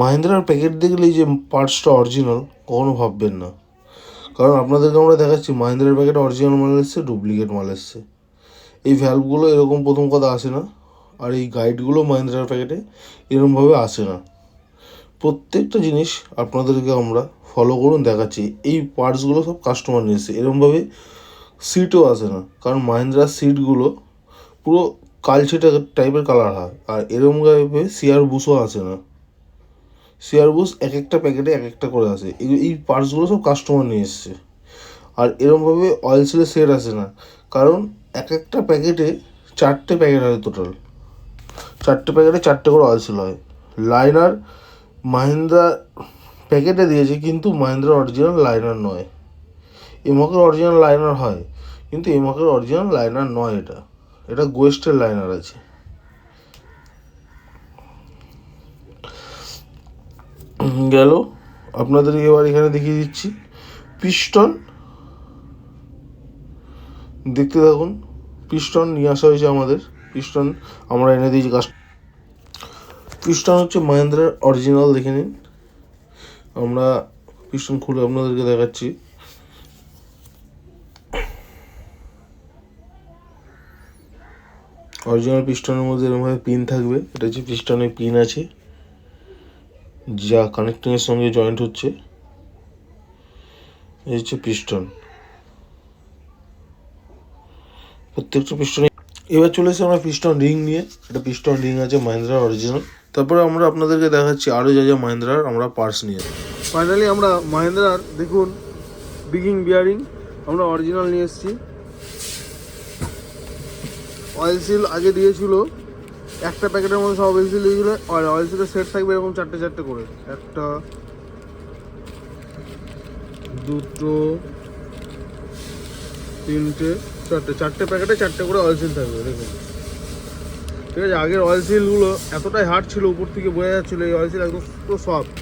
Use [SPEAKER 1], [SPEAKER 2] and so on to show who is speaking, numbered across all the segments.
[SPEAKER 1] মাহিন্দ্রার packet দেখলেই যে পার্টসটা original কখনো ভাববেন না, কারণ আপনাদেরকে আমরা দেখাচ্ছি মাহিন্দ্রার প্যাকেটে অরিজিনাল মাল এসছে, ডুপ্লিকেট মাল এসছে। এই ভ্যালভগুলো এরকম প্রথম কথা আসে না, আর এই গাইডগুলো মাহিন্দ্রার প্যাকেটে এরকমভাবে আসে না। প্রত্যেকটা জিনিস আপনাদেরকে আমরা ফলো করুন দেখাচ্ছি। এই পার্টসগুলো সব কাস্টমার নিয়ে এসছে, এরকমভাবে সিটও আসে না, কারণ মাহিন্দ্রার সিটগুলো পুরো কালচেটা টাইপের কালার হয়, আর এরকমভাবে সিআর বুশও আসে না। সিআর বুশ এক একটা প্যাকেটে এক একটা করে আসে। এই পার্টসগুলো সব কাস্টমার নিয়ে এসছে। আর এরকমভাবে অয়েল সিলের সেট আসে না, কারণ এক একটা প্যাকেটে 4টে প্যাকেট হয় টোটাল। 4টে প্যাকেটে 4টে করে অয়েল সিল হয়। লাইনার মাহিন্দ্রা প্যাকেটে দিয়েছে, কিন্তু মাহিন্দ্রা অরিজিনাল লাইনার নয়। এমকের অরিজিনাল লাইনার হয়, কিন্তু এমকের অরিজিনাল লাইনার নয়। এটা গোয়েস্টের লাইনার আছে। গেল আপনাদেরকে এবার এখানে দেখিয়ে দিচ্ছি পিস্টন। দেখতে থাকুন। পিস্টন নিয়ে আসা হয়েছে আমাদের। পিস্টন আমরা এনে দিয়েছি পিস্টন হচ্ছে মাহিন্দ্রার অরিজিনাল, দেখে নিন। আমরা পিস্টন খুলে আপনাদেরকে দেখাচ্ছি। অরিজিনাল পিস্টনের মধ্যে এরকমভাবে পিন থাকবে। এটা হচ্ছে পিস্টনের পিন আছে, যা কানেক্টিংয়ের সঙ্গে জয়েন্ট হচ্ছে। এই হচ্ছে পিস্টন, প্রত্যেকটা পিস্টনে। এবার চলে এসে আমরা পিস্টন রিং নিয়ে। এটা পিস্টন রিং আছে মাহিন্দ্রার অরিজিনাল। তারপরে আমরা আপনাদেরকে দেখাচ্ছি আরও যা যা মাহিন্দ্রার আমরা পার্টস নিয়ে। ফাইনালি আমরা মাহিন্দ্রার দেখুন বিগিং বিয়ারিং আমরা অরিজিনাল নিয়ে এসেছি। অয়েল সিল আগে দিয়েছিল, একটা প্যাকেটের মধ্যে সব অয়েল সিল দিয়েছিল। আর অয়েল সিলের সেট থাকবে এরকম 4টে 4টে করে, 1 2 3 4টে প্যাকেটে 4টে করে অয়েল সিল থাকবে, দেখুন। ঠিক আছে, আগের অয়েল সিলগুলো এতটাই হার্ড ছিল, উপর থেকে বোঝা যাচ্ছিলো এই অয়েল সিল একদম পুরো সফট।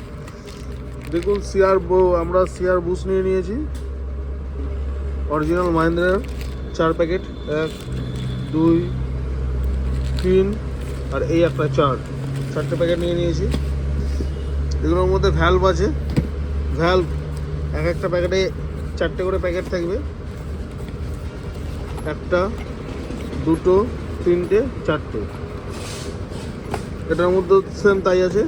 [SPEAKER 1] দেখুন আমরা সিআর বুশ নিয়ে নিয়েছি অরিজিনাল মাহিন্দ্রার 4 প্যাকেট, 1 2 3 আর এই একটা 4টে প্যাকেট নিয়ে নিয়েছি। এগুলোর মধ্যে ভ্যালভ আছে। ভ্যালভ এক একটা প্যাকেটে 4টে করে প্যাকেট থাকবে, 1 2 3 4টে। এটার মধ্যে সেম তাই আছে।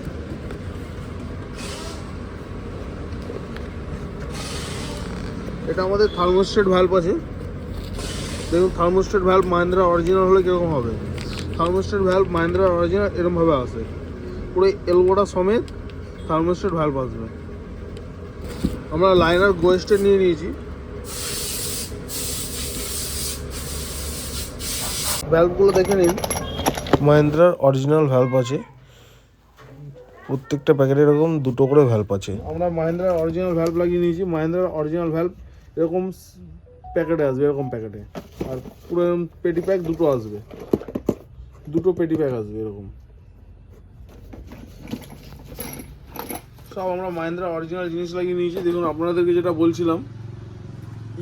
[SPEAKER 1] এটা আমাদের থার্মোস্টেট ভ্যালভ আছে। দেখুন থার্মোস্টেট ভ্যালভ মাহিন্দ্রা অরিজিনাল হলে কীরকম হবে। থার্মোস্টেট ভ্যালভ মাহিন্দ্রা অরিজিনাল এরকমভাবে আসে, পুরো এলবোটা সমেত থার্মোস্টেট ভ্যালভ আসবে। আমরা লাইনার গোয়েস্টের নিয়ে নিয়েছি। ভ্যালভগুলো দেখে নিন, মাহিন্দ্রার অরিজিনাল ভ্যালভ আছে। প্রত্যেকটা প্যাকেটে এরকম 2টো করে ভ্যালভ আছে। আমরা মাহিন্দ্রার অরিজিনাল ভ্যালভ লাগিয়ে নিয়েছি। মাহিন্দ্রার অরিজিনাল ভ্যালভ এরকম প্যাকেটে আসবে, এরকম প্যাকেটে। আর পুরো এরকম পেটি প্যাক 2টো আসবে, 2টো পেটি প্যাক আসবে এরকম। সব আমরা মাহিন্দ্রা অরিজিনাল জিনিস লাগিয়ে নিয়েছি। দেখুন আপনাদেরকে যেটা বলছিলাম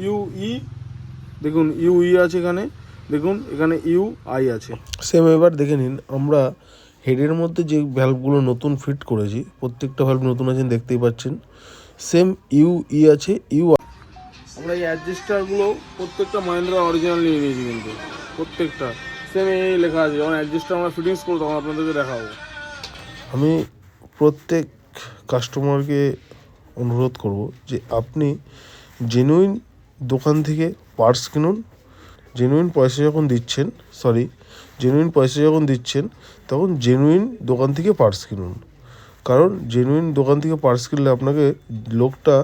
[SPEAKER 1] ইউই, দেখুন ইউই আছে এখানে, দেখুন এখানে ইউআই আছে সেম। এবার দেখে নিন আমরা হেডের মধ্যে যে ভ্যালভগুলো নতুন ফিট করেছি, প্রত্যেকটা ভ্যালভ নতুন আছেন, দেখতেই পাচ্ছেন। সেম ইউই আছে, ইউআই। আমরা এই অ্যাডজাস্টারগুলো প্রত্যেকটা মাহিন্দ্রা অরিজিনাল নিয়ে নিয়েছি, কিন্তু প্রত্যেকটা সেম এই লেখা আছে। যখন অ্যাডজাস্টার আমরা ফিটিংস করবো তখন আপনাদেরকে দেখাবো। আমি প্রত্যেক কাস্টমারকে অনুরোধ করব যে আপনি জেনুইন দোকান থেকে পার্টস কিনুন। জেনুইন পয়সা যখন দিচ্ছেন তখন জেনুইন দোকান থেকে পার্টস কিনুন। কারণ জেনুইন দোকান থেকে পার্টস কিনলে আপনাকে লোকটা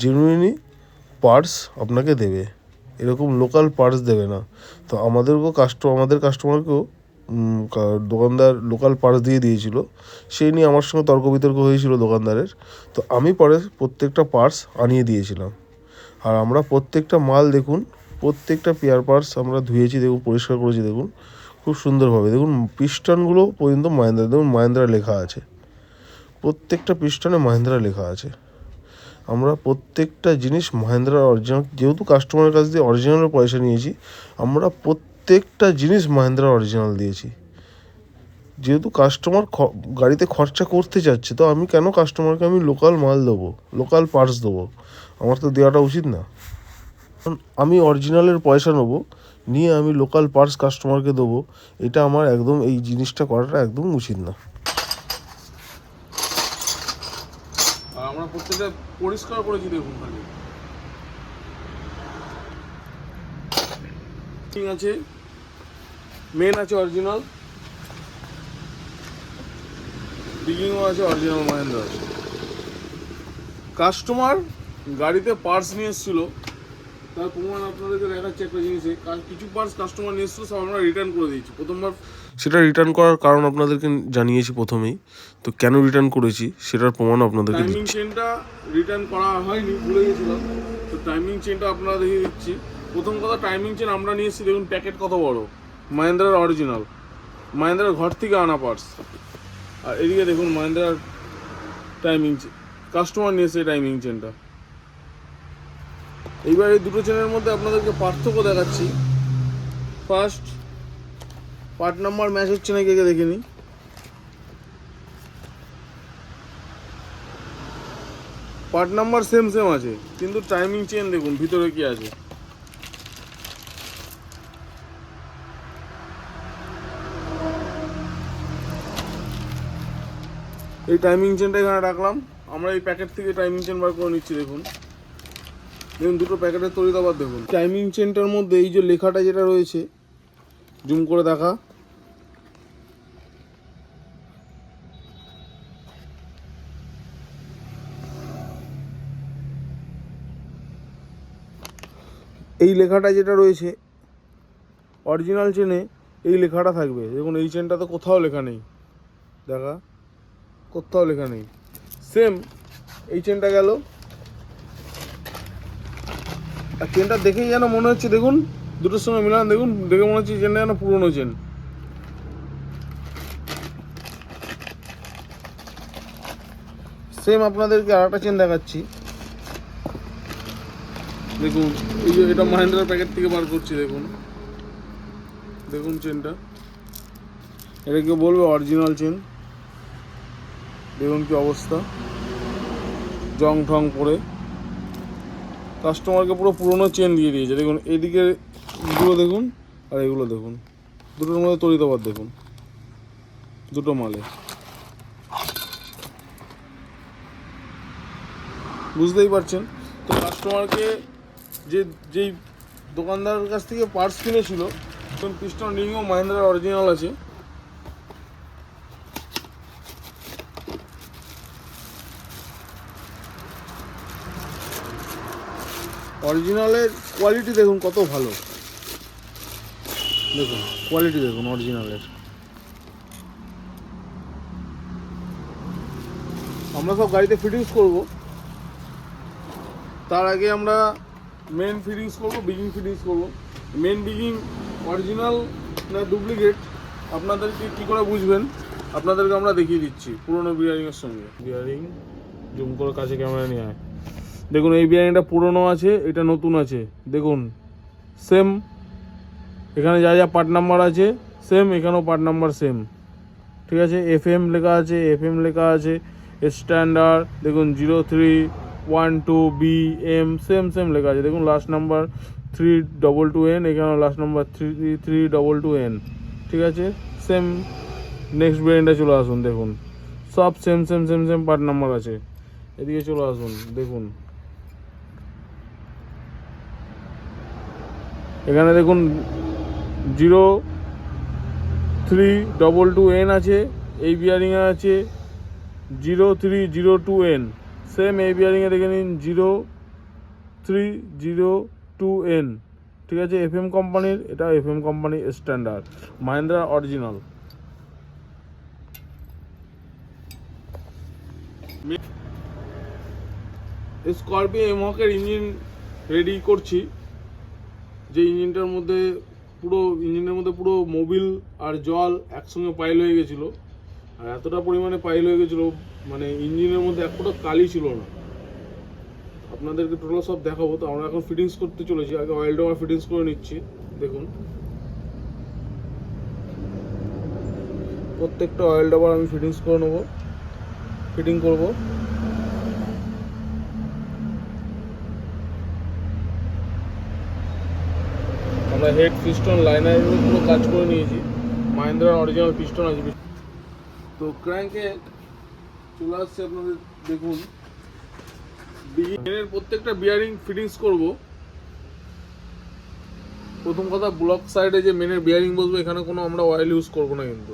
[SPEAKER 1] জেনুইনই পার্টস আপনাকে দেবে, এরকম লোকাল পার্টস দেবে না। তো আমাদের কাস্টমারকেও দোকানদার লোকাল পার্টস দিয়ে দিয়েছিল, সেই নিয়ে আমার সঙ্গে তর্ক বিতর্ক হয়েছিল দোকানদারের। তো আমি পরে প্রত্যেকটা পার্টস আনিয়ে দিয়েছিলাম। আর আমরা প্রত্যেকটা মাল দেখুন, প্রত্যেকটা পেয়ার পার্টস আমরা ধুয়েছি, দেখুন পরিষ্কার করেছি, দেখুন খুব সুন্দরভাবে। দেখুন পিস্টনগুলো পর্যন্ত মাহিন্দ্রা, দেখুন মাহিন্দ্রা লেখা আছে, প্রত্যেকটা পিস্টনে মাহিন্দ্রা লেখা আছে। আমরা প্রত্যেকটা জিনিস মাহিন্দ্রার অরিজিনাল, যেহেতু কাস্টমারের কাছ দিয়ে অরিজিনালের পয়সা নিয়েছি, আমরা প্রত্যেকটা জিনিস মাহিন্দ্রার অরিজিনাল দিয়েছি। যেহেতু কাস্টমার গাড়িতে খরচা করতে চাচ্ছে, তো আমি কেন কাস্টমারকে আমি লোকাল মাল দেবো, লোকাল পার্টস দেবো? আমার তো দেওয়াটা উচিত না। আমি অরিজিনালের পয়সা নেবো, নিয়ে আমি লোকাল পার্টস কাস্টমারকে দেবো, এটা আমার একদম, এই জিনিসটা করাটা একদম উচিত না।
[SPEAKER 2] আর আমরা প্রত্যেকটা পরিষ্কার করেছি দেখুন, খালি ঠিক আছে, মেন আছে অরিজিনাল, বিগিংও আছে অরিজিনাল মাহিন্দ্রা। কাস্টমার গাড়িতে পার্টস নিয়ে এসেছিলো, তার প্রমাণ আপনাদেরকে দেখাচ্ছে একটা জিনিসে। কিছু পার্টস কাস্টমার নিয়ে এসেছিলো, সব আমরা রিটার্ন করে দিয়েছি প্রথমবার।
[SPEAKER 1] সেটা রিটার্ন করার কারণ আপনাদেরকে জানিয়েছি প্রথমেই, তো কেন রিটার্ন করেছি সেটার প্রমাণ আপনাদেরকে
[SPEAKER 2] টাইমিং
[SPEAKER 1] দিচ্ছি।
[SPEAKER 2] চেনটা রিটার্ন করা হয়নি, ভুলে গেছিলাম, তো টাইমিং চেনটা আপনারা দেখিয়ে দিচ্ছি। প্রথম কথা, টাইমিং চেন আমরা নিয়ে এসেছি, দেখুন প্যাকেট কত বড়, মাহিন্দ্রার অরিজিনাল, মাহিন্দ্রার ঘর থেকে আনা পার্টস। আর এদিকে দেখুন মাহিন্দ্রার টাইমিং চেন, কাস্টমার নিয়ে এসেছে টাইমিং চেনটা। এইবার এই দুটো চেনের মধ্যে আপনাদেরকে পার্থক্য দেখাচ্ছি। ফার্স্ট, পার্ট নাম্বার ম্যাচ হচ্ছে না, কে দেখে নিই। পার্ট নাম্বার সেম সেম আছে, কিন্তু টাইমিং চেন দেখুন ভিতরে কি আছে। এই টাইমিং চেনটা এখানে রাখলাম, আমরা এই প্যাকেট থেকে টাইমিং চেন বার করে নিচ্ছি। দেখুন দেখুন দুটো প্যাকেটের তড়িৎ দেখুন। টাইমিং চেনটার মধ্যে এই যে লেখাটা যেটা রয়েছে, জুম করে দেখা, এই লেখাটা যেটা রয়েছে অরিজিনাল চেনে, এই লেখাটা থাকবে। দেখুন এই চেনটাতে কোথাও লেখা নেই, দেখা, কোথাও লেখা নেই। সেম এই চেনটা গেল, আর চেনটা দেখেই যেন মনে হচ্ছে, দেখুন দুটোর সঙ্গে মিলান, দেখুন দেখে মনে হচ্ছে চেনটা যেন পুরোনো চেন। সেম আপনাদেরকে আর একটা চেন দেখাচ্ছি, দেখুন এই যে এটা মাহিন্দ্রার প্যাকেট থেকে বার করছি, দেখুন দেখুন চেনটা, এটা কেউ বলবে অরিজিনাল চেন। দেখুন কি অবস্থা, জং ঠং পরে কাস্টমারকে পুরো পুরোনো চেন দিয়ে দিয়েছে। দেখুন এইদিকে এগুলো দেখুন, আর এগুলো দেখুন, দুটোর মধ্যে তড়িৎ দেখুন, দুটো মালে, বুঝতেই পারছেন। তো কাস্টমারকে যেই দোকানদারের কাছ থেকে পার্টস কিনেছিল, তখন পিস্টন রিংও মাহিন্দ্রার অরিজিনাল আছে। অরিজিনালের কোয়ালিটি দেখুন কত ভালো, দেখুন কোয়ালিটি দেখুন অরিজিনালের। আমরা সব গাড়িতে ফিটিংস করব, তার আগে আমরা মেন ফিটিংস করব, বিগিং ফিটিংস করব। মেন বিগিং অরিজিনাল না ডুপ্লিকেট আপনাদেরকে কী করে বুঝবেন, আপনাদেরকে আমরা দেখিয়ে দিচ্ছি পুরোনো বিয়ারিংয়ের সঙ্গে। বিয়ারিং জুম করে কাছে ক্যামেরা নিয়ে আয়, দেখুন এই বিয়ারিংটা পুরনো আছে, এটা নতুন আছে, দেখুন সেম, এখানে যা যা পার্ট নাম্বার আছে সেম, এখানেও পার্ট নাম্বার সেম, ঠিক আছে। FM লেখা আছে, FM লেখা আছে, স্ট্যান্ডার্ড দেখুন 0312BM সেম সেম লেখা আছে। দেখুন লাস্ট নাম্বার 322N, এখানে লাস্ট নাম্বার 332N, ঠিক আছে সেম। নেক্সট ব্র্যান্ডে চলে আসুন, দেখুন সব same same same same part number আছে। এদিকে চলে আসুন, দেখুন এখানে দেখুন 0322N আছে, এই বিয়ারিংয়ে আছে 0302N, সেম এই বিয়ারিংয়ে দেখে নিন 0302N, ঠিক আছে। FM কোম্পানির, এটা FM company standard, Mahindra original. Scorpio এমহকের ইঞ্জিন রেডি করছি, যে ইঞ্জিনটার মধ্যে ইঞ্জিনের মধ্যে পুরো মোবিল আর জল একসঙ্গে পাইল হয়ে গেছিলো, আর এতটা পরিমাণে পাইল হয়ে গেছিলো, মানে ইঞ্জিনের মধ্যে এক ফোঁটা কালি ছিল না। আপনাদেরকে টোটাল সব দেখাবো। তো আমরা এখন ফিটিংস করতে চলেছি, আগে অয়েলটা আমরা ফিটিংস করে নিচ্ছি। দেখুন প্রত্যেকটা অয়েল ডাবার আমি ফিটিংস করে নেবো, ফিটিং করব। আমরা হেড পিস্টন লাইনারের পুরো কাজ করে নিয়েছি, মাহিন্দ্রার অরিজিনাল পিস্টন আছে। তো ক্র্যাঙ্কে চলে আসছে আপনাদের, দেখুন বিগিনের প্রত্যেকটা বিয়ারিং ফিটিংস করব। প্রথম কথা, ব্লক সাইডে যে মেনের বিয়ারিং বসবে এখানে কোনো আমরা অয়েল ইউজ করবো না, কিন্তু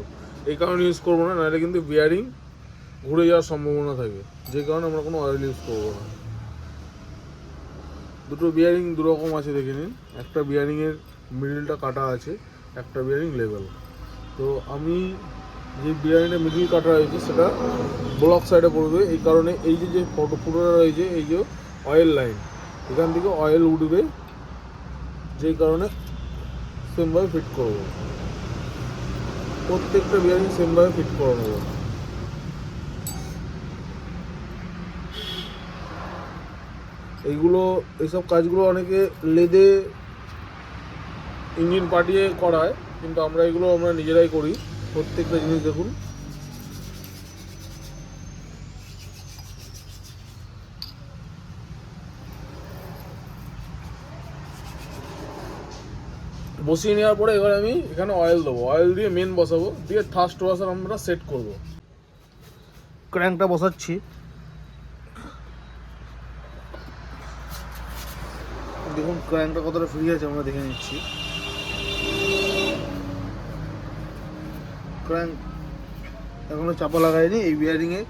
[SPEAKER 2] এই কারণে ইউজ করবো না, নাহলে কিন্তু বিয়ারিং ঘুরে যাওয়ার সম্ভাবনা থাকে, যে কারণে আমরা কোনো অয়েল ইউজ করবো না। দুটো বিয়ারিং দুরকম আছে দেখে নিন, একটা বিয়ারিংয়ের মিডিলটা কাটা আছে, একটা বিয়ারিং লেভেল। তো আমি যে বিয়ারিংটা মিডিল কাটা রয়েছে সেটা ব্লক সাইডে পড়বে, এই কারণে এই যে ফটোটা রয়েছে, এই যে অয়েল লাইন, এখান থেকে অয়েল উঠবে, যেই কারণে সেমভাবে ফিট করবো। প্রত্যেকটা বিয়ারিং সেমভাবে ফিট করে নেবো। এইসব কাজগুলো অনেকে লেদে ইঞ্জিন পাঠিয়ে করায়, কিন্তু আমরা নিজেরাই করি। প্রত্যেকটা জিনিস দেখুন, বসিয়ে নেওয়ার পরে এবার আমি এখানে অয়েল দেবো, অয়েল দিয়ে মেন বসাবো, দিয়ে থার্স্ট ওয়াশার আমরা সেট করব। ক্র্যাঙ্কটা বসাচ্ছি, দেখুন ক্র্যাঙ্কটা কতটা ফ্রি আছে আমরা দেখে নিচ্ছি। ক্র্যাঙ্ক এখনো চাপা লাগাইনি এই বিয়ারিংয়ে,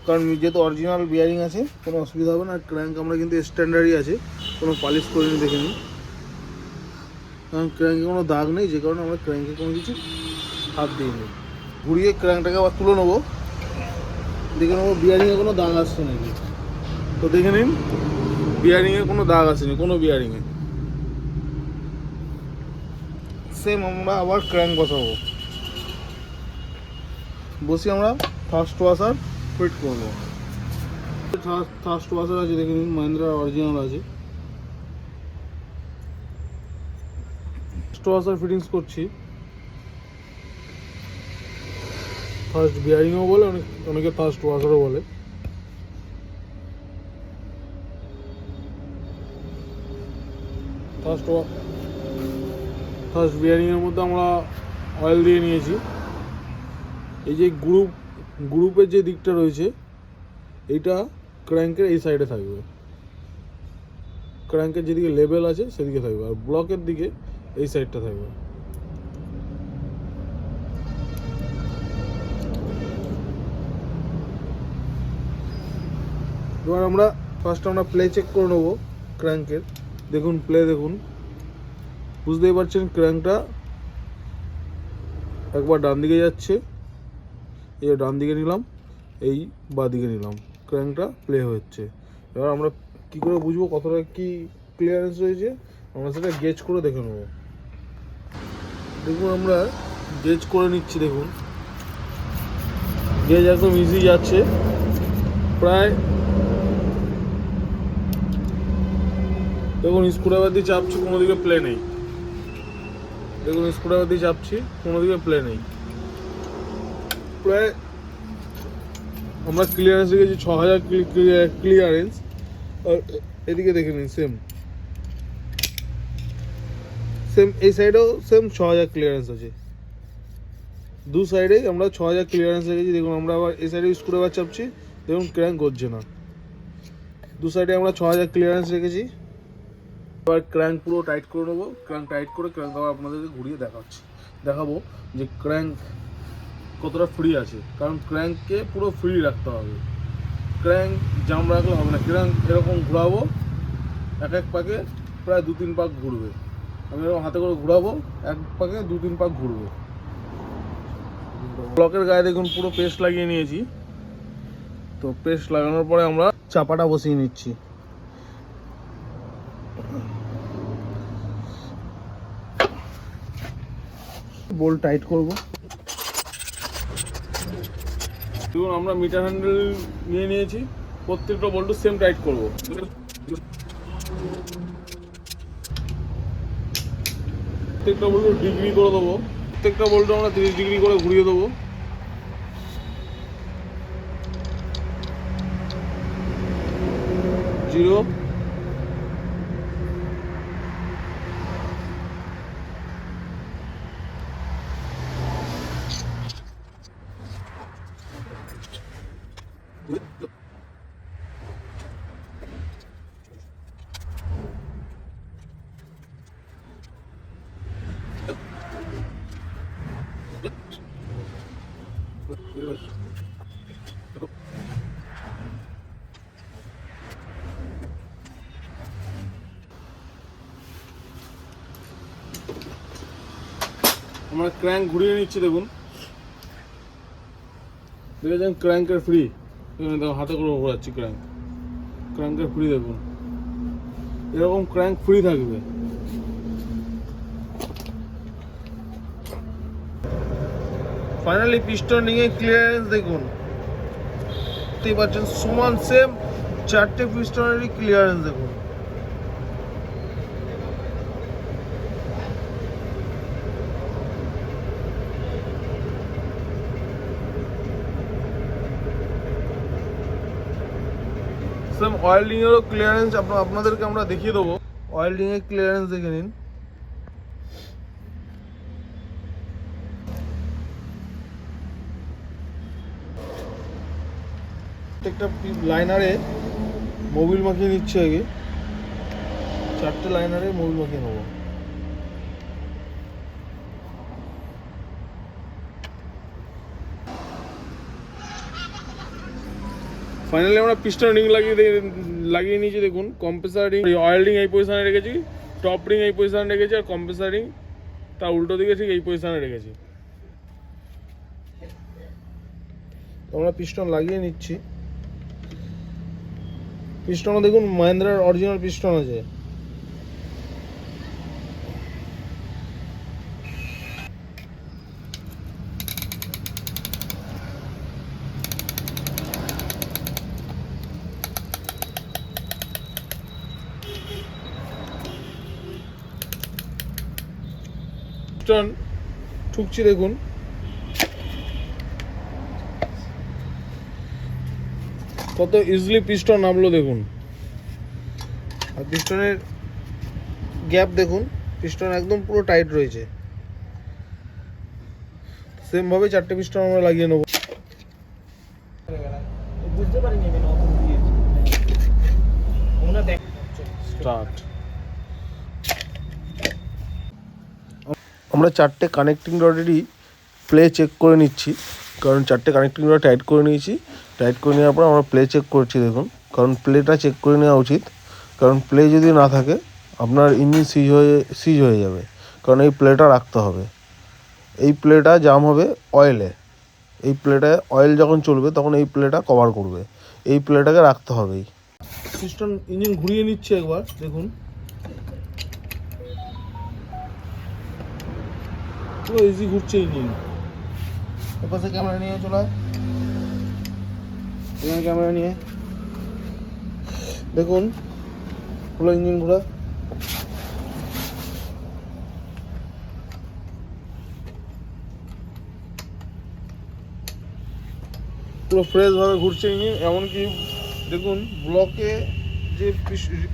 [SPEAKER 2] কারণ যেহেতু অরিজিনাল বিয়ারিং আছে কোনো অসুবিধা হবে না। আর ক্র্যাঙ্ক আমরা কিন্তু স্ট্যান্ডার্ডই আছে, কোনো পালিশ করিনি দেখে নিই, কারণ ক্র্যাঙ্কে কোনো দাগ নেই, যে কারণে আমরা ক্র্যাঙ্কে কোনো কিছু হাত দিইনি। ঘুরিয়ে ক্র্যাঙ্কটাকে আবার তুলে নেবো, দেখে নেবো বিয়ারিংয়ে কোনো দাগ আসছে নাকি। তো দেখে নিন, বিয়ারিংয়ে কোনো দাগ আসেনি, কোনো বিয়ারিংয়ে। সেম আমরা আবার ক্র্যাঙ্ক বসাবো, বসে আমরা ফার্স্ট ওয়াশার ফিট করবো। ফার্স্ট ওয়াশার আছে দেখে নিন, মাহিন্দ্রার অরিজিনাল আছে। ফার্স্ট ওয়াশার ফিটিংস করছি, ফার্স্ট বিয়ারিংও বলে, অনেকে ফার্স্ট ওয়াশারও বলে। ফার্স্ট বিয়ারিংয়ের মধ্যে আমরা অয়েল দিয়ে নিয়েছি। এই যে গ্রুপের যে দিকটা রয়েছে, এইটা ক্র্যাঙ্কের এই সাইডে থাকবে, ক্র্যাঙ্কের যেদিকে লেভেল আছে সেদিকে থাকবে, আর ব্লকের দিকে এই সাইডটা থাকবে। এবার আমরা প্লে চেক করে নেবো ক্র্যাঙ্কের। দেখুন প্লে দেখুন, বুঝতেই পারছেন ক্র্যাঙ্কটা একবার ডান দিকে যাচ্ছে, এই ডান দিকে নিলাম, এই বাঁ দিকে নিলাম, ক্র্যাঙ্কটা প্লে হচ্ছে। এবার আমরা কী করে বুঝবো কতটা কি ক্লিয়ারেন্স রয়েছে, আমরা সেটা গেজ করে দেখে নেবো। দেখুন আমরা গেজ করে নিচ্ছি, দেখুন গেজ একদম ইজি যাচ্ছে, প্রায় দেখুন স্ক্রুড্রাইভার দিয়ে চাপছি, কোনো দিকে প্লে নেই। দেখুন স্ক্রুড্রাইভার দিয়ে চাপছি, কোনো দিকে প্লে নেই। প্রায় আমরা ক্লিয়ারেন্স দেখেছি 6000 ক্লিয়ারেন্স, আর এদিকে দেখে নিন সেম এই সাইডেও সেম 6000 ক্লিয়ারেন্স আছে। দু সাইডেই আমরা 6000 ক্লিয়ারেন্স রেখেছি। দেখুন আমরা আবার এই সাইডে স্ক্রুড্রাইভার চাপছি, দেখুন ক্র্যাঙ্ক করছে না। দু সাইডে আমরা 6000 ক্লিয়ারেন্স রেখেছি। এবার ক্র্যাঙ্ক পুরো টাইট করে নেবো। ক্র্যাঙ্ক টাইট করে ক্র্যাঙ্ক আবার আপনাদেরকে ঘুরিয়ে দেখাবো যে ক্র্যাঙ্ক কতটা ফ্রি আছে, কারণ ক্র্যাঙ্ককে পুরো ফ্রি রাখতে হবে, ক্র্যাঙ্ক জাম রাখলে হবে না। ক্র্যাঙ্ক এরকম ঘোরাবো, এক পাকে প্রায় 2-3 পাক ঘুরবে। আমি এরকম হাতে করে ঘোরাবো, এক পাকে 2-3 পাক ঘুরবে। ব্লকের গায়ে দেখুন পুরো পেস্ট লাগিয়ে নিয়েছি। তো পেস্ট লাগানোর পরে আমরা চাপাটা বসিয়ে নিচ্ছি। বোল্ট টাইট করব। দেখুন আমরা মিটার হ্যান্ডেল নিয়ে নিয়েছি, প্রত্যেকটা বোল্ট সেম টাইট করব। প্রত্যেকটা বোল্ট ডিগ্রি করে দেবো, প্রত্যেকটা বোল্ট আমরা 30 ডিগ্রি করে ঘুরিয়ে দেবো। 0 আমরা ক্র্যাঙ্ক ঘুরিয়ে নিচ্ছি, দেখুন দেখেছেন ক্র্যাঙ্কের ফ্রি, দেখুন হাতে করে ঘোরাচ্ছি ক্র্যাঙ্কের ফ্রি, দেখুন এরকম ক্র্যাঙ্ক ফ্রি থাকবে। ফাইনালি পিস্টন রিং এর ক্লিয়ারেন্স দেখুন, দেখতেই পাচ্ছেন সমান সেম 4টে পিস্টনেরই ক্লিয়ারেন্স দেখুন। সেম ওয়েল্ডিং এরও ক্লিয়ারেন্স আপনাদেরকে আমরা দেখিয়ে দেবো। ওয়েল্ডিং এর ক্লিয়ারেন্স দেখে নিন, প্রত্যেকটা লাইনারে মোবিল মাখিয়ে নিচ্ছে আগে, 4টে লাইনারে মোবিল মাখিয়ে নেবো। ফাইনালি আমরা পিস্টন রিং লাগিয়ে নিয়েছি, দেখুন কম্প্রেসার রিং, অয়েল রিং এই পজিশনে রেখেছি, টপ রিং এই পজিশনে রেখেছি, আর কম্প্রেসার রিং তার উল্টো দিকে ঠিক এই পজিশনে রেখেছি। আমরা পিস্টন লাগিয়ে নিচ্ছি। পিস্টনও দেখুন মহিন্দ্রার অরিজিনাল পিস্টন আছে। পিস্টন ঠুকছি দেখুন, কত ইজিলি পিস্টন নামলো দেখুন। আর পিস্টনের গ্যাপ দেখুন, পিস্টন একদম পুরো টাইট রয়েছে। সেম ভাবে 4টে পিস্টন আমরা লাগিয়ে নেব।
[SPEAKER 3] বুঝতে পারিনি আমি নতুন দিয়েছি ওনা দেখ
[SPEAKER 2] স্টার্ট। আমরা 4টে কানেক্টিং রডেরই প্লে চেক করে নিচ্ছি, কারণ 4টে কানেক্টিং রড টাইট করে নিয়েছি। টাইট করে নেওয়ার পর আমরা প্লে চেক করছি দেখুন, কারণ প্লেটা চেক করে নেওয়া উচিত, কারণ প্লে যদি না থাকে আপনার ইঞ্জিন সিজ হয়ে যাবে, কারণ এই প্লেটা রাখতে হবে। এই প্লেটা জাম হবে অয়েলে, এই প্লেটে অয়েল যখন চলবে তখন এই প্লেটা কভার করবে, এই প্লেটাকে রাখতে হবেই। পিস্টন ইঞ্জিন ঘুরিয়ে নিচ্ছে একবার দেখুন, পুরো ইজি ঘুরছে ইঞ্জিন। এপাশে ক্যামেরা নিয়ে চলে, এখানে ক্যামেরা নিয়ে দেখুন পুরো ইঞ্জিন ঘোরা। পুরো ফ্রেশভাবে ঘুরছে ইঞ্জিন, এমনকি দেখুন ব্লকে যে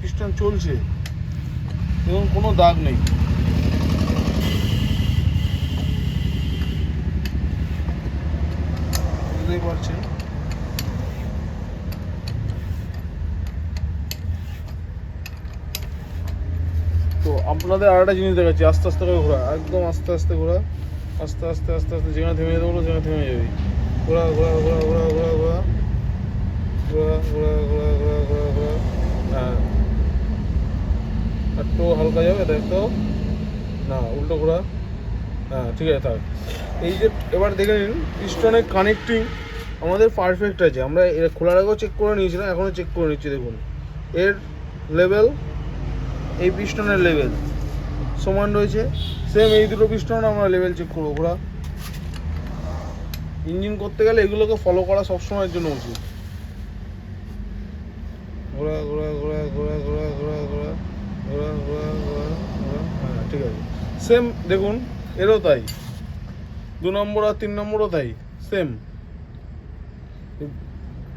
[SPEAKER 2] পিস্টন চলছে দেখুন কোনো দাগ নেই। বুঝতেই পারছেন। তো আপনাদের আর একটা জিনিস দেখাচ্ছি, আস্তে আস্তে করে ঘোরা, একদম আস্তে আস্তে ঘোরা, আস্তে আস্তে আস্তে আস্তে, যেখানে থেমে যেতে বলো সেখানে থেমে যাবি। ঘোরা ঘোরা ঘোরা ঘোরা ঘোরা ঘোরা ঘোরা ঘোরা ঘোরা ঘোরা ঘোরা ঘোরা, হ্যাঁ একটু হালকা যাবে, দেখো না উল্টো ঘোরা, হ্যাঁ ঠিক আছে থাক। এই যে এবার দেখে নিন পিস্টনের কানেক্টিং আমাদের পারফেক্ট আছে। আমরা এর খোলার আগেও চেক করে নিয়েছিলাম, এখনও চেক করে নিচ্ছি দেখুন। এর লেভেল, এই পিস্টনের লেভেল সমান রয়েছে। সেম এই দুটো পিস্টন আমরা লেভেল চেক করবো। ঘোরা, ইঞ্জিন করতে গেলে এগুলোকে ফলো করা সবসময়ের জন্য উচিত। ঘোরা ঘোরা ঘোরা ঘোরা ঘোরা ঘোরা ঘোরা ঘোরা ঘোরা ঘোরা ঘোরা, হ্যাঁ ঠিক আছে। সেম দেখুন এরও তাই, 2 নম্বর আর 3 নম্বরও তাই সেম।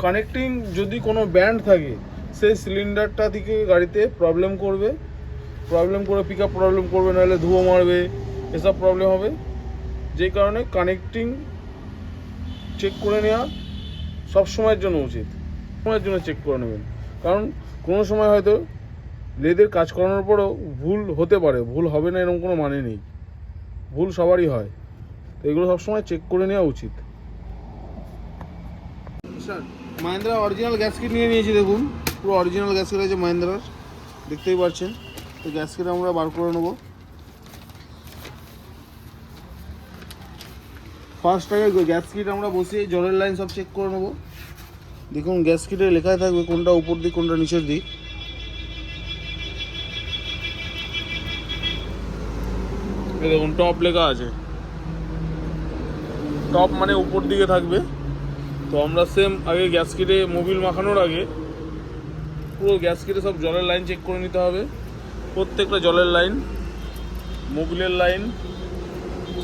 [SPEAKER 2] কানেক্টিং যদি কোনো ব্যান্ড থাকে সেই সিলিন্ডারটা থেকে গাড়িতে প্রবলেম করে পিক আপ প্রবলেম করবে, নাহলে ধুয়ো মারবে, এসব প্রবলেম হবে। যেই কারণে কানেক্টিং চেক করে নেওয়া সব সময়ের জন্য উচিত, সময়ের জন্য চেক করে নেবেন। কারণ কোনো সময় হয়তো লেদের কাজ করানোর পরেও ভুল হতে পারে, ভুল হবে না এরকম কোনো মানে নেই, ভুল সবারই হয়। তো এগুলো সবসময় চেক করে নেওয়া উচিত। Sir, Mahindra original gas kit নিয়ে নিয়েছি, দেখুন পুরো অরিজিনাল গ্যাস কিট আছে মাহিন্দ্রার, দেখতেই পাচ্ছেন। তো গ্যাস কিট আমরা বার করে নেবো। ফার্স্ট আগে গ্যাস কিট আমরা বসিয়ে জলের লাইন সব চেক করে নেবো। দেখুন গ্যাস কিটে লেখাই থাকবে কোনটা উপর দিক কোনটা নিচের দিক। এই দেখুন টপ লেখা আছে, টপ মানে উপর দিকে থাকবে। তো আমরা সেম আগে গ্যাস কিটে মোবিল মাখানোর আগে পুরো গ্যাস কিটে সব জলের লাইন চেক করে নিতে হবে। প্রত্যেকটা জলের লাইন, মোবিলের লাইন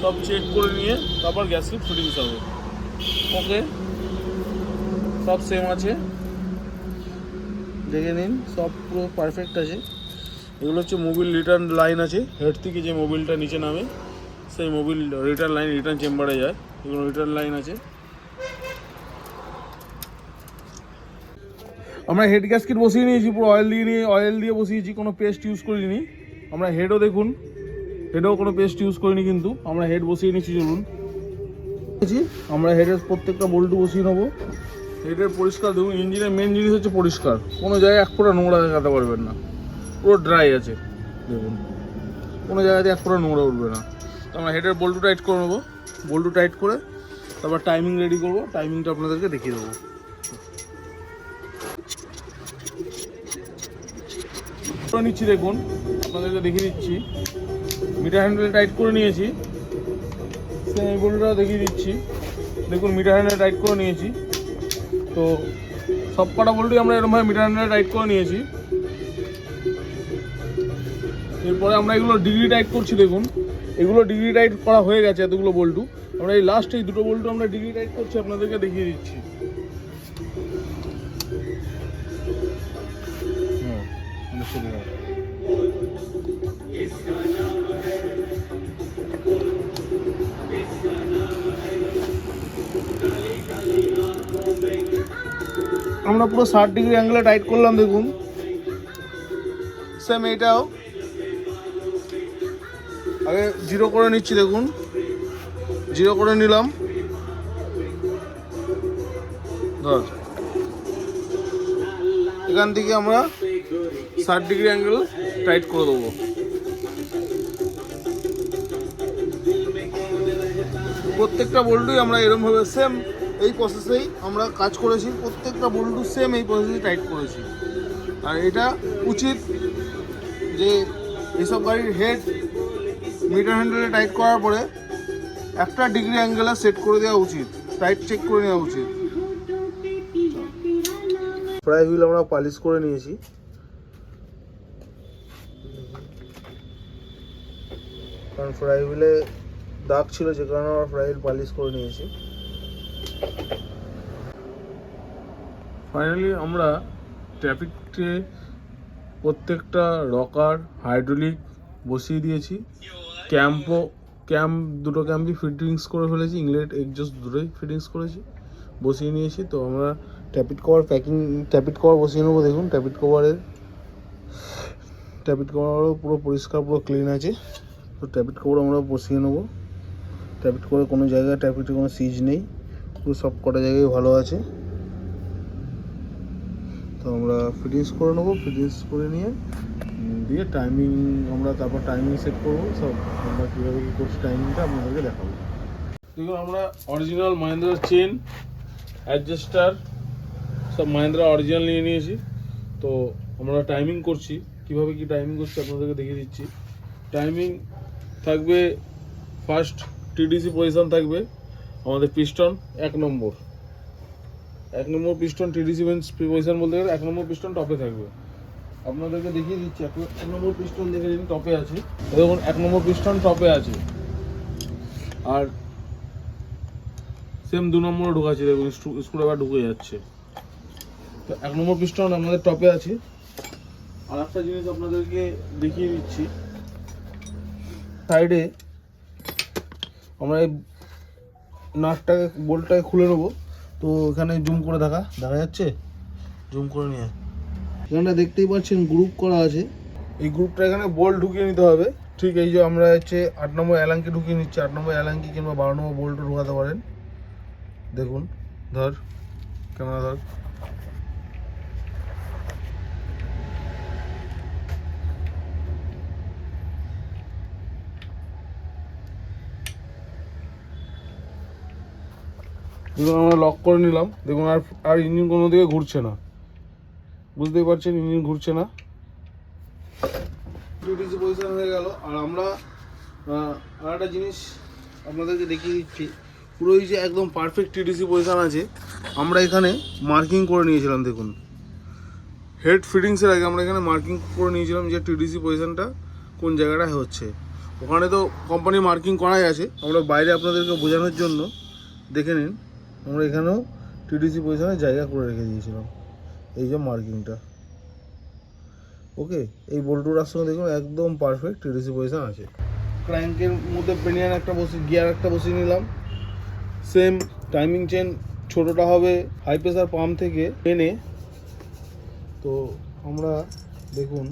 [SPEAKER 2] সব চেক করে নিয়ে তারপর গ্যাস কিট ফিটিংস হবে। ওকে, সব সেম আছে, দেখে নিন সব পুরো পারফেক্ট আছে। এগুলো হচ্ছে মোবিল রিটার্ন লাইন আছে, হেড থেকে যে মোবিলটা নিচে নামে সেই মোবিল রিটার্ন লাইন রিটার্ন চেম্বারে যায়, এগুলো রিটার্ন লাইন আছে। আমরা হেড গ্যাসকেট বসিয়ে নিয়েছি, পুরো অয়েল দিয়ে বসিয়েছি, কোনো পেস্ট ইউজ করিনি। আমরা হেডও দেখুন, হেডেও কোনো পেস্ট ইউজ করিনি, কিন্তু আমরা হেড বসিয়ে নিয়েছি। চলুন, আমরা হেডের প্রত্যেকটা বোল্টু বসিয়ে নেবো। হেডের পরিষ্কার দেখুন, ইঞ্জিনের মেন জিনিস হচ্ছে পরিষ্কার, কোনো জায়গায় এক ফোঁটা নোংরা দেখাতে পারবেন না, পুরো ড্রাই আছে দেখুন, কোনো জায়গাতে এক ফোঁটা নোংরা উঠবে না। তো আমরা হেডের বোল্টু টাইট করে নেবো, বোল্টু টাইট করে তারপর টাইমিং রেডি করবো, টাইমিংটা আপনাদেরকে দেখিয়ে দেবো। নিচ্ছি দেখুন, আপনাদেরকে দেখিয়ে দিচ্ছি। মিটার হ্যান্ডেল টাইট করে নিয়েছি, এই বোল্টুটা দেখিয়ে দিচ্ছি। দেখুন মিটার হ্যান্ডেল টাইট করে নিয়েছি। তো সব কটা বোল্টই আমরা এরকমভাবে মিটার হ্যান্ডেল টাইট করে নিয়েছি। এরপরে আমরা এগুলো ডিগ্রি টাইট করছি। দেখুন এগুলো ডিগ্রি টাইট করা হয়ে গেছে, এতগুলো বোল্টু। আমরা এই লাস্ট এই দুটো বোল্টু আমরা ডিগ্রি টাইট করছি, আপনাদেরকে দেখিয়ে দিচ্ছি। আমরা পুরো 60 ডিগ্রি অ্যাঙ্গেলে টাইট করলাম। দেখুন সেম এইটাও আগে জিরো করে নিচ্ছি। দেখুন জিরো করে নিলাম, ধর এখান থেকে আমরা 60 ডিগ্রি অ্যাঙ্গেল টাইট করে দেবো। প্রত্যেকটা বোল্টুই আমরা এরকমভাবে সেম এই প্রসেসেই আমরা কাজ করেছি, প্রত্যেকটা বোল্টু সেম এই প্রসেসে টাইট করেছি। আর এটা উচিত যে এইসব গাড়ির হেড মিটার হ্যান্ডেলে টাইট করার পরে একটা ডিগ্রি অ্যাঙ্গেলে সেট করে দেওয়া উচিত, টাইট চেক করে নেওয়া উচিত। ফ্রাই হুইল আমরা পালিশ করে নিয়েছি। কারণ ফ্রাই হুইলে দাগ ছিল, যে কারণে আমরা ফ্রাই হুইল পালিশ করে নিয়েছি। ফাইনালি আমরা ট্রাফিককে প্রত্যেকটা রকার হাইড্রোলিক বসিয়ে দিয়েছি। দুটো ক্যাম্পই ফিটিংস করে ফেলেছি, ইনলেট এক্সজস্ট দুটোই ফিটিংস করেছি, বসিয়ে নিয়েছি। তো আমরা ট্যাপিট কভার বসিয়ে নেবো। দেখুন ট্যাপিট কভারও পুরো পরিষ্কার, পুরো ক্লিন আছে। তো ট্যাপিট কভার আমরা বসিয়ে নেবো। ট্যাপিট করে কোনো জায়গায় ট্যাপিটে কোনো সিজ নেই, পুরো সব কটা জায়গায় ভালো আছে। তো আমরা ফিটিংস করে নেবো, ফিটিংস করে নিয়ে দিয়ে টাইমিং আমরা তারপর টাইমিং সেট করবো। সব আমরা কীভাবে কী করছি টাইমিংটা আপনাদেরকে দেখাবো। দেখুন আমরা অরিজিনাল মাহিন্দ্রার চেন অ্যাডজাস্টার সব মাহিন্দ্রা অরিজিনাল নিয়ে নিয়েছি। তো আমরা টাইমিং করছি, কীভাবে কী টাইমিং করছি আপনাদেরকে দেখিয়ে দিচ্ছি। টাইমিং থাকবে ফার্স্ট টিডিসি পজিশন থাকবে আমাদের পিস্টন 1 নম্বর পিস্টন টিডিসি পজিশন বলতে গেলে 1 নম্বর পিস্টন টপে থাকবে। আপনাদেরকে দেখিয়ে দিচ্ছি 1 নম্বর পিস্টন দেখে নিন টপে আছে। দেখুন 1 নম্বর পিস্টন টপে আছে, আর সেম 2 নম্বরে ঢুকাচ্ছে। দেখুন স্ক্রুড্রাইভার ঢুকে যাচ্ছে। তো 1 নম্বর পিস্টন আমাদের টপে আছে। আর একটা জিনিস আপনাদেরকে দেখিয়ে দিচ্ছি, সাইডে আমরা এই নাটটাকে বোল্টটাকে খুলে নেবো। তো এখানে জুম করে দেখা যাচ্ছে, জুম করে নিয়ে এখানটা দেখতেই পাচ্ছেন গ্রুপ করা আছে। এই গ্রুপটা এখানে বোল্ট ঢুকিয়ে নিতে হবে। ঠিক এই যে আমরা হচ্ছে 8 নম্বর অ্যালাঙ্কি ঢুকিয়ে নিচ্ছি, 8 নম্বর অ্যালাঙ্কি কিংবা 12 নম্বর বোল্টও ঢোকাতে পারেন। দেখুন, ধর ক্যামেরা ধর, দেখুন আমরা লক করে নিলাম। দেখুন আর ইঞ্জিন কোনো দিকে ঘুরছে না, বুঝতেই পারছেন ইঞ্জিন ঘুরছে না। টিটিসি পজিশন হয়ে গেল। আর আমরা আর একটা জিনিস আপনাদেরকে দেখিয়ে দিচ্ছি, পুরো এই যে একদম পারফেক্ট টিটিসি পজিশন আছে। আমরা এখানে মার্কিং করে নিয়েছিলাম, দেখুন হেড ফিটিংসের আগে আমরা এখানে মার্কিং করে নিয়েছিলাম যে টিটিসি পজিশনটা কোন জায়গাটায় হচ্ছে। ওখানে তো কোম্পানি মার্কিং করাই আছে, আমরা বাইরে আপনাদেরকে বোঝানোর জন্য দেখে নিন। আমরা এখানেও টিটিসি পজিশনে জায়গা করে রেখে দিয়েছিলাম, এই যে মার্কিংটা। ওকে, এই বোল্টুটার সঙ্গে দেখুন একদম পারফেক্ট টিটিসি পজিশন আছে। ক্র্যাঙ্কের মধ্যে পেনিয়ান একটা গিয়ার একটা বসিয়ে নিলাম। সেম টাইমিং চেন ছোটোটা হবে হাই প্রেসার পাম্প থেকে এনে। তো আমরা দেখুন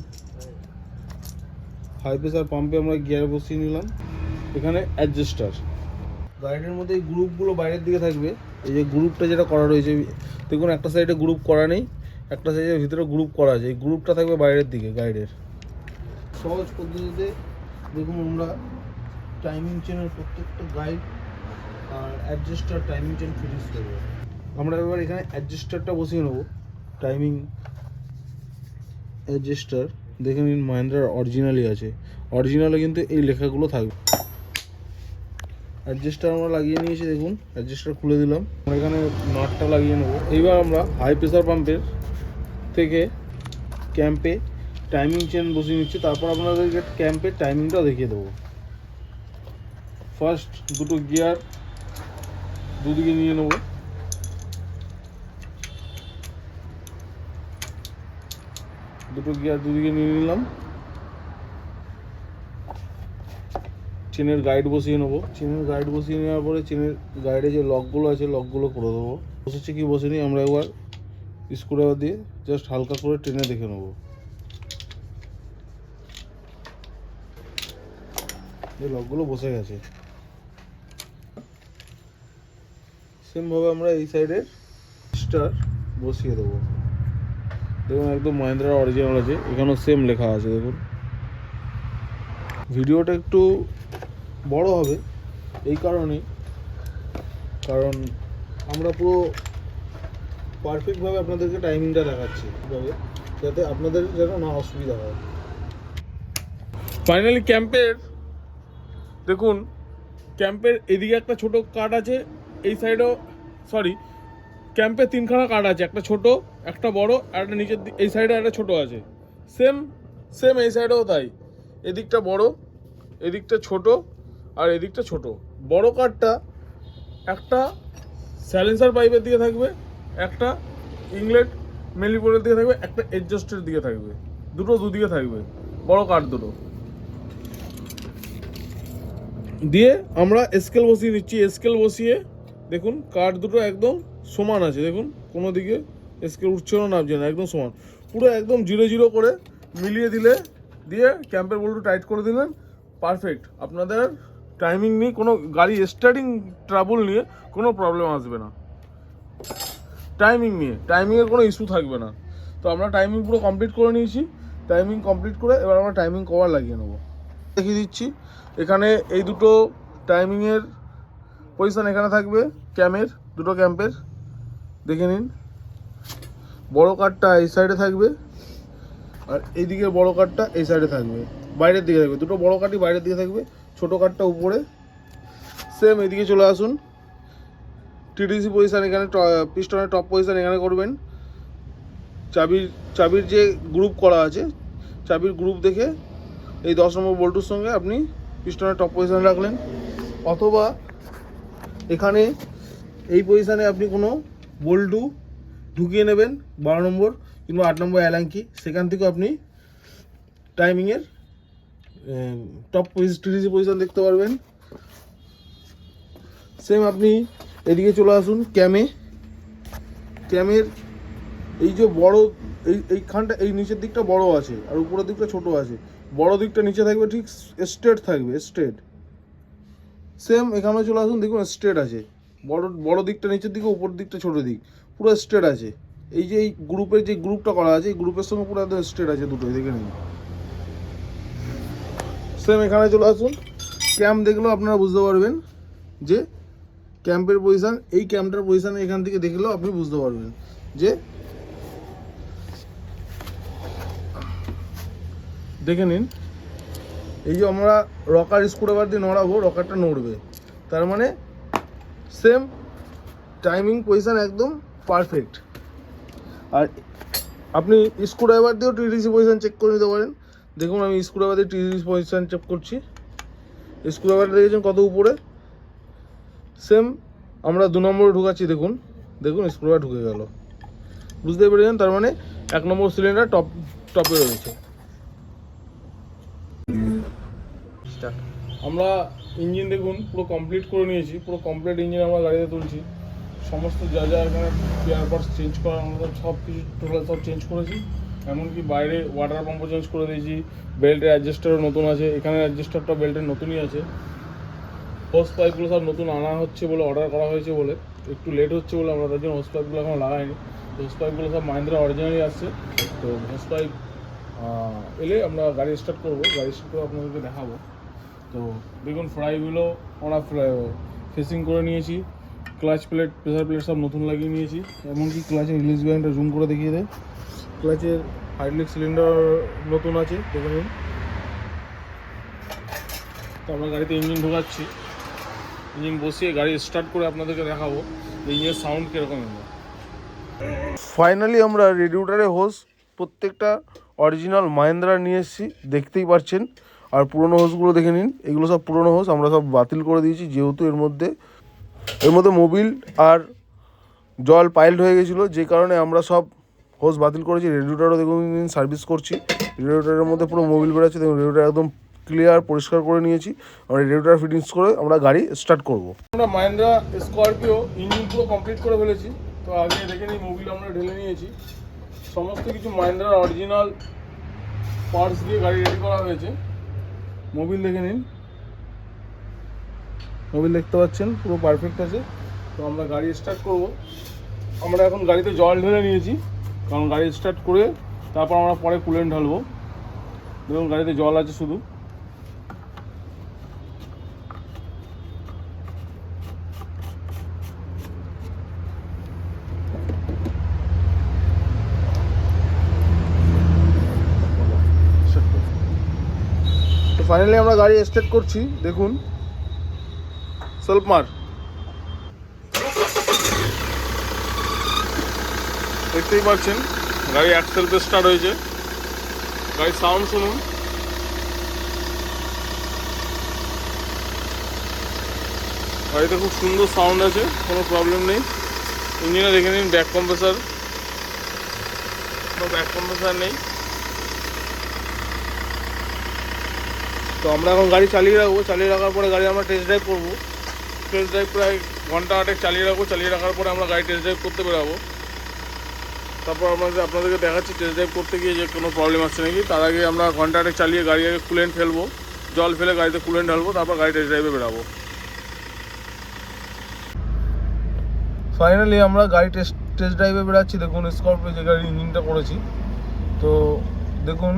[SPEAKER 2] হাই প্রেসার পাম্পে আমরা গিয়ার বসিয়ে নিলাম। এখানে অ্যাডজাস্টার, গাড়ির মধ্যে এই গ্রুপগুলো বাইরের দিকে থাকবে। এই যে গ্রুপটা যেটা করা রয়েছে দেখুন, একটা সাইডে গ্রুপ করা নেই, একটা সাইডের ভিতরে গ্রুপ করা আছে। এই গ্রুপটা থাকবে বাইরের দিকে গাইডের। সহজ পদ্ধতিতে দেখুন আমরা টাইমিং চেনের প্রত্যেকটা গাইড আর অ্যাডজাস্টার টাইমিং চেন ফিটিংস করবো। আমরা এবার এখানে অ্যাডজাস্টারটা বসিয়ে নেবো। টাইমিং অ্যাডজাস্টার দেখে নিন, মাহিন্দ্রার অরিজিনালই আছে, অরিজিনালে কিন্তু এই লেখাগুলো থাকবে। অ্যাডজাস্টার আমরা লাগিয়ে নিয়েছি, দেখুন অ্যাডজাস্টার খুলে দিলাম। আমরা এখানে নাটটা লাগিয়ে নেবো। এইবার আমরা হাই প্রেসার পাম্পের থেকে ক্যাম্পে টাইমিং চেন বসিয়ে নিচ্ছি। তারপর আপনাদেরকে ক্যাম্পের টাইমিংটাও দেখিয়ে দেবো। ফার্স্ট দুটো গিয়ার দুদিকে নিয়ে নেবো। দুটো গিয়ার দুদিকে নিয়ে নিলাম। চেনের গাইড বসিয়ে নেবো। চেনের গাইড বসিয়ে নেওয়ার পরে চেনের গাইডে যে লকগুলো আছে লকগুলো করে দেবো। বসেছে কি বসেনি আমরা একবার স্ক্রুড্রাইভার দিয়ে জাস্ট হালকা করে টেনে দেখে নেবো। এই লকগুলো বসে গেছে। সেমভাবে আমরা এই সাইডের স্টার বসিয়ে দেবো। দেখুন একদম মাহিন্দ্রার অরিজিনাল আছে, এখানেও সেম লেখা আছে। দেখুন ভিডিওটা একটু বড় হবে এই কারণে, কারণ আমরা পুরো পারফেক্টভাবে আপনাদেরকে টাইমিংটা দেখাচ্ছি, যাতে আপনাদের যেন না অসুবিধা হয়। ফাইনালি ক্যাম্পের দেখুন, ক্যাম্পের এদিকে একটা ছোট কাট আছে, এই সাইডেও ক্যাম্পে 3খানা কাট আছে, একটা ছোট একটা বড় আর একটা নিচের এই সাইডে একটা ছোট আছে। সেম এই সাইডেও তাই, এদিকটা বড় এদিকটা ছোট আর এদিকটা ছোট। বড় কাটটা একটা সাইলেন্সার পাইপের দিকে থাকবে, একটা ইংলেট মেলিপোরের দিকে থাকবে, একটা এডজাস্টের দিকে থাকবে, দুটো দুদিকে থাকবে বড় কাট দুটো। দিয়ে আমরা স্কেল বসিয়ে নিচ্ছি। স্কেল বসিয়ে দেখুন কাঠ দুটো একদম সমান আছে, দেখুন কোনো দিকে স্কেল উঠছে না নামছে না, একদম সমান, পুরো একদম 0 করে মিলিয়ে দিয়ে ক্যাম্পের বল্টু টাইট করে দিলেন। পারফেক্ট, আপনাদের টাইমিং নিয়ে কোনো গাড়ি স্টার্টিং ট্রাবল নিয়ে কোনো প্রবলেম আসবে না। টাইমিংয়ের কোনো ইস্যু থাকবে না। তো আমরা টাইমিং পুরো কমপ্লিট করে নিয়েছি। টাইমিং কমপ্লিট করে এবার আমরা টাইমিং কভার লাগিয়ে নেবো। দেখিয়ে দিচ্ছি, এখানে এই দুটো টাইমিংয়ের পজিশান এখানে থাকবে, দুটো ক্যাম্পের দেখে নিন। বড় কাঠটা এই সাইডে থাকবে আর এইদিকে বড় কাঠটা এই সাইডে থাকবে, বাইরের দিকে থাকবে। দুটো বড় কাঠই বাইরের দিকে থাকবে, ছোটো কাঠটা উপরে। সেম এদিকে চলে আসুন, টিটিসি পজিশান এখানে, পিস্টনের টপ পজিশান এখানে করবেন। চাবির যে গ্রুপ করা আছে, চাবির গ্রুপ দেখে এই 10 নম্বর বল্টুর সঙ্গে আপনি পিস্টনের টপ পজিশানে রাখলেন, অথবা এখানে এই পজিশানে আপনি কোনো বল্টু ঢুকিয়ে নেবেন 12 নম্বর কিংবা 8 নম্বর অ্যালাঙ্কি, সেখান থেকে আপনি টাইমিংয়ের টপ টিডিসি পজিশন দেখতে পারবেন। সেম আপনি এদিকে চলে আসুন ক্যামের এই যে বড় এইখানটা, এই নিচের দিকটা বড় আছে আর উপরের দিকটা ছোট আছে। বড় দিকটা নিচে থাকবে ঠিক স্ট্রেট থাকবে, স্ট্রেট। সেম এখানে চলে আসুন, দেখুন স্ট্রেট আছে। বড় দিকটা নিচের দিকে, উপর দিকটা ছোট দিক, পুরো স্ট্রেট আছে। এই যে এই গ্রুপের যে গ্রুপটা করা আছে, এই গ্রুপের সঙ্গে পুরো একদম স্ট্রেট আছে, দুটোই দেখে নিন। সেম এখানে চলে আসুন, ক্যাম্প দেখলেও আপনারা বুঝতে পারবেন যে ক্যাম্পের পজিশান, এই ক্যাম্পটার পজিশান এখান থেকে দেখলেও আপনি বুঝতে পারবেন যে, দেখে নিন এই যে আমরা রকার স্ক্রুড্রাইভার দিয়ে নড়াবো, রকারটা নড়বে, তার মানে সেম টাইমিং পজিশান একদম পারফেক্ট। আর আপনি স্ক্রুড্রাইভার দিয়েও টিডিসি পজিশান চেক করে নিতে পারেন। দেখুন আমি স্ক্রুড্রাইভার দিয়ে টিডিসি পজিশান চেক করছি, স্ক্রুড্রাইভারটা দেখেছেন কত উপরে। সেম আমরা 2 নম্বরে ঢুকাচ্ছি, দেখুন স্ক্রুড্রাইভার ঢুকে গেল, বুঝতে পেরেছেন? তার মানে 1 নম্বর সিলিন্ডার টপে রয়েছে। আমরা ইঞ্জিন দেখুন পুরো কমপ্লিট করে নিয়েছি, পুরো কমপ্লিট ইঞ্জিন আমরা গাড়িতে তুলছি। সমস্ত যা এখানে স্পেয়ার পার্টস চেঞ্জ করা, আমরা সব কিছু টোটাল সব চেঞ্জ করেছি। এমনকি বাইরে ওয়াটার পাম্পও চেঞ্জ করে দিয়েছি, বেল্টের অ্যাডজাস্টারও নতুন আছে, এখানে অ্যাডজাস্টারটা বেল্টের নতুনই আছে। হোস পাইপগুলো সব নতুন আনা হচ্ছে বলে, অর্ডার করা হয়েছে বলে একটু লেট হচ্ছে বলে আমরা তার জন্য হোস পাইপগুলো এখন লাগাইনি। হোস পাইপগুলো সব মাহিন্দ্রা অরিজিনালি আসছে। তো হোস পাইপ এলে আমরা গাড়ি স্টার্ট করবো, গাড়ি স্টার্ট করে আপনাদেরকে দেখাবো। তো দেখুন ফ্রাইগুলো আমরা ফেসিং করে নিয়েছি, ক্লাচ প্লেট, প্রেসার প্লেট সব নতুন লাগিয়ে নিয়েছি। এমনকি ক্লাচের রিলিজ ব্যান্ডটা জুম করে দেখিয়ে দেয়, ক্লাচের হাইড্রোলিক সিলিন্ডার নতুন আছে, দেখে নিন। তো আমরা গাড়িতে ইঞ্জিন ঢোকাচ্ছি, ইঞ্জিন বসিয়ে গাড়ি স্টার্ট করে আপনাদেরকে দেখাবো ইঞ্জিনের সাউন্ড কীরকম হবে। ফাইনালি আমরা রেডিয়েটরের হোস প্রত্যেকটা অরিজিনাল মাহিন্দ্রা নিয়ে এসেছি, দেখতেই পাচ্ছেন। আর পুরোনো হোসগুলো দেখে নিন, এগুলো সব পুরোনো হোস, আমরা সব বাতিল করে দিয়েছি, যেহেতু এর মধ্যে মোবিল আর জল পাইল্ড হয়ে গেছিলো, যে কারণে আমরা সব হোস বাতিল করেছি। রেডিয়েটরও দেখুন সার্ভিস করছি, রেডিয়েটরের মধ্যে পুরো মোবিল বেরোচ্ছে, দেখুন রেডিয়েটর একদম ক্লিয়ার পরিষ্কার করে নিয়েছি। আমরা রেডিয়েটর ফিটিংস করে আমরা গাড়ি স্টার্ট করব। আমরা মাহিন্দ্রা স্করপিও ইঞ্জিন পুরো কমপ্লিট করে ফেলেছি। তো আগে দেখে নিই, মোবিল আমরা ঢেলে নিয়েছি, সমস্ত কিছু মাহিন্দ্রার অরিজিনাল পার্টস দিয়ে গাড়ি রেডি করা হয়েছে। মোবিল দেখে নিন, মোবিল দেখতে পাচ্ছেন পুরো পারফেক্ট আছে। তো আমরা গাড়ি স্টার্ট করব। আমরা এখন গাড়িতে জল ঢেলে নিয়েছি, কারণ গাড়ি স্টার্ট করে তারপর আমরা পরে কুলেন্ট ঢালবো। দেখুন গাড়িতে জল আছে শুধু। তো ফাইনালি আমরা গাড়ি স্টার্ট করছি, দেখুন সেলফ মার, দেখতেই পাচ্ছেন গাড়ি এক সেলফে স্টার্ট হয়েছে। গাড়ির সাউন্ড শুনুন, গাড়িতে খুব সুন্দর সাউন্ড আছে, কোনো প্রবলেম নেই। ইঞ্জিনে দেখে নিন ব্যাক কম্প্রেসার, কোনো ব্যাক কম্প্রেসার নেই। তো আমরা এখন গাড়ি চালিয়ে রাখবো, চালিয়ে রাখার পরে গাড়ি আমরা টেস্ট ড্রাইভ করবো। টেস্ট ড্রাইভ প্রায় ঘন্টা 8 চালিয়ে রাখবো, চালিয়ে রাখার পরে আমরা গাড়ি টেস্ট ড্রাইভ করতে বেরোবো। তারপর আপনাদেরকে দেখাচ্ছি টেস্ট ড্রাইভ করতে গিয়ে যে কোনো প্রবলেম আসছে নাকি। তার আগে আমরা ঘন্টা 8 চালিয়ে গাড়ি আগে কুলেন্ট ফেলবো, জল ফেলে গাড়িতে কুলেন্ট ঢালবো, তারপর গাড়ি টেস্ট ড্রাইভে বেরোবো। ফাইনালি আমরা গাড়ি টেস্ট ড্রাইভে বেরোচ্ছি। দেখুন স্করপিও যে গাড়ির ইঞ্জিনটা করেছি, তো দেখুন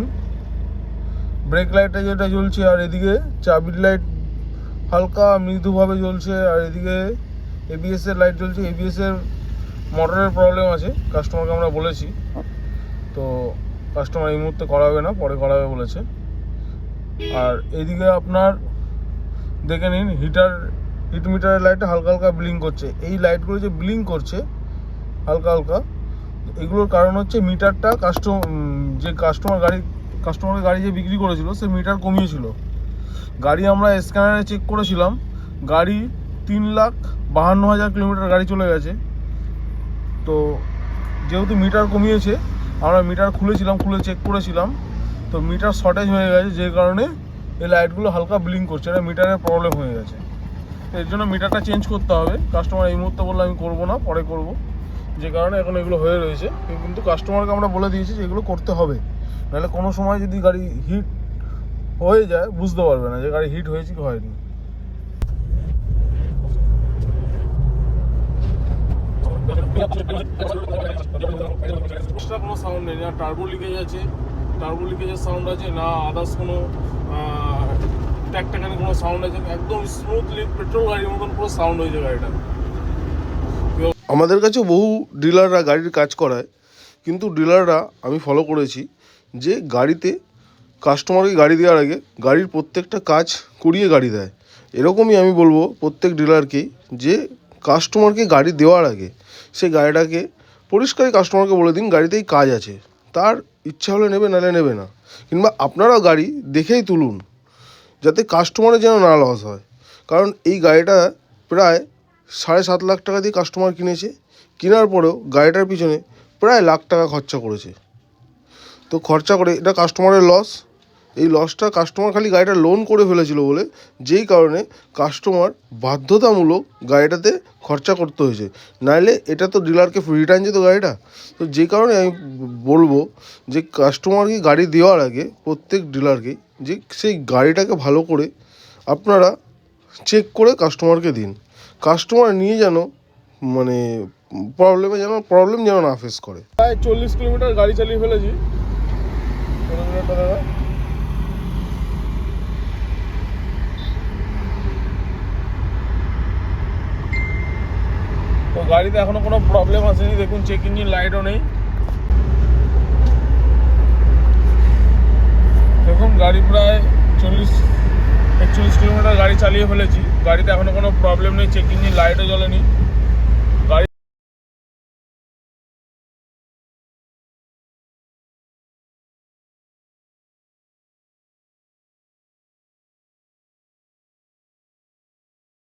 [SPEAKER 2] ব্রেক লাইটটা যেটা জ্বলছে, আর এদিকে চাবির লাইট হালকা মৃদুভাবে জ্বলছে, আর এদিকে এবিএসের লাইট জ্বলছে। এবিএসের মোটরের প্রবলেম আছে, কাস্টমারকে আমরা বলেছি, তো কাস্টমার এই মুহূর্তে করাবে না, পরে করাবে বলেছে। আর এদিকে আপনার দেখে নিন হিট মিটারের লাইটটা হালকা হালকা ব্লিঙ্ক করছে। এই লাইটগুলো যে ব্লিঙ্ক করছে হালকা হালকা, এগুলোর কারণ হচ্ছে মিটারটা কাস্টমারের গাড়ি যে বিক্রি করেছিল সে মিটার কমিয়েছিল। গাড়ি আমরা স্ক্যানারে চেক করেছিলাম, গাড়ি 3,52,000 কিলোমিটার গাড়ি চলে গেছে। তো যেহেতু মিটার কমিয়েছে, আমরা মিটার খুলে চেক করেছিলাম, তো মিটার শর্টেজ হয়ে গেছে, যে কারণে এই লাইটগুলো হালকা ব্লিঙ্ক করছে, এটা মিটারের প্রবলেম হয়ে গেছে। এর জন্য মিটারটা চেঞ্জ করতে হবে। কাস্টমার এই মুহূর্তে বললে আমি করবো না, পরে করব, যে কারণে এখন এগুলো হয়ে রয়েছে। কিন্তু কাস্টমারকে আমরা বলে দিয়েছি যে এগুলো করতে হবে, নাহলে কোনো সময় যদি গাড়ি হিট হয়ে যায় বুঝতে পারবে না যে গাড়ি হিট হয়েছে কি হয়নি। এক্সট্রা কোনো সাউন্ড নেই, না টার্বো লিকেজ আছে, টার্বো লিকেজের সাউন্ড আছে, না আদার্স কোনো ট্যাকটাকানি কোনো সাউন্ড আছে। একদম স্মুথলি পেট্রোল গাড়ির মতন পুরো সাউন্ড হয়েছে গাড়িটা।
[SPEAKER 1] আমাদের কাছে বহু ডিলাররা গাড়ির কাজ করায়, কিন্তু ডিলাররা আমি ফলো করেছি যে গাড়িতে কাস্টমারকে গাড়ি দেওয়ার আগে গাড়ির প্রত্যেকটা কাজ করিয়ে গাড়ি দেয়। এরকমই আমি বলবো প্রত্যেক ডিলারকেই, যে কাস্টমারকে গাড়ি দেওয়ার আগে সে গাড়িটাকে পরিষ্কারই কাস্টমারকে বলে দিন গাড়িতেই কাজ আছে, তার ইচ্ছা হলে নেবে, নাহলে নেবে না। কিংবা আপনারাও গাড়ি দেখেই তুলুন, যাতে কাস্টমারের যেন না লস হয়। কারণ এই গাড়িটা প্রায় 7.5 লাখ টাকা দিয়ে কাস্টমার কিনেছে, কেনার পরেও গাড়িটার পিছনে প্রায় লাখ টাকা খরচা করেছে। তো খরচা করে এটা কাস্টমারের লস। এই লসটা কাস্টমার খালি গাড়িটা লোন করে ফেলেছিল বলে, যেই কারণে কাস্টমার বাধ্যতামূলক গাড়িটাতে খরচা করতে হয়েছে, নাইলে এটা তো ডিলারকে রিটার্ন যেত গাড়িটা। তো যে কারণে আমি বলবো যে কাস্টমারকে গাড়ি দেওয়ার আগে প্রত্যেক ডিলারকে যে সেই গাড়িটাকে ভালো করে আপনারা চেক করে কাস্টমারকে দিন। কাস্টমার নিয়ে যেন মানে প্রবলেম যেন না ফেস করে।
[SPEAKER 2] প্রায় 40 কিলোমিটার গাড়ি চালিয়ে ফেলেছি। তো গাড়িতে এখনো কোনো প্রবলেম আসেনি, দেখুন চেক ইঞ্জিন লাইটও নেই। দেখুন গাড়ি প্রায় 40-41 কিলোমিটার গাড়ি চালিয়ে ফেলেছি, গাড়িতে এখনো কোনো প্রবলেম নেই, চেক ইঞ্জিন লাইটও জ্বলেনি।